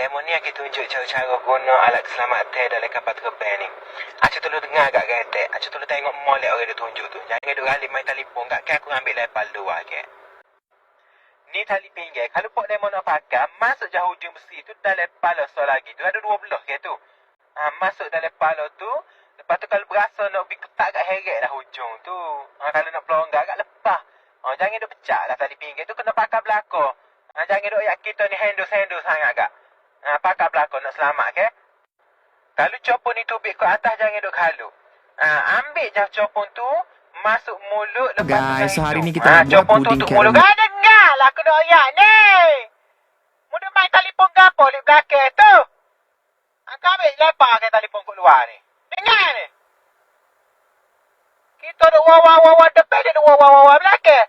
demo ni aku tunjuk cara-cara guna alat keselamatan dalam kapal terbang ni. Aku tolong dengar kat kereta. Aku tolong tengok molek orang dia tunjuk tu. Jangan duk galip main telefon kat aku ambil lepal luar ke. Ni tali pinggir. Kalau pok demo nak pakai, masuk jauh hujung besi tu dalam pala so lagi. Tu ada 12 ke tu. Masuk dalam pala tu. Lepas tu kalau berasa nak pergi ketak kat heret dah hujung tu. Kalau nak pelonggar kat lepas. Jangan duk pecah lah tali pinggir tu. Kena pakai belakang. Jangan duk yak kita ni handle sangat kak. Pakai belakang nak selamat ke. Kalau copon ni tubik ke atas jangan duk kalu. Ambil je copon tu. Masuk mulut lepas Guys, tu hari ni kita nak buat copon tu puding untuk mulut. caramel. Dengar lah aku nak ayak ni. Mudah main telefon gapo di belakang tu. Kau ambil lepas ke telefon kat luar ni. Dengar ni. Kita ada wawa depan dia ada wawa belakang.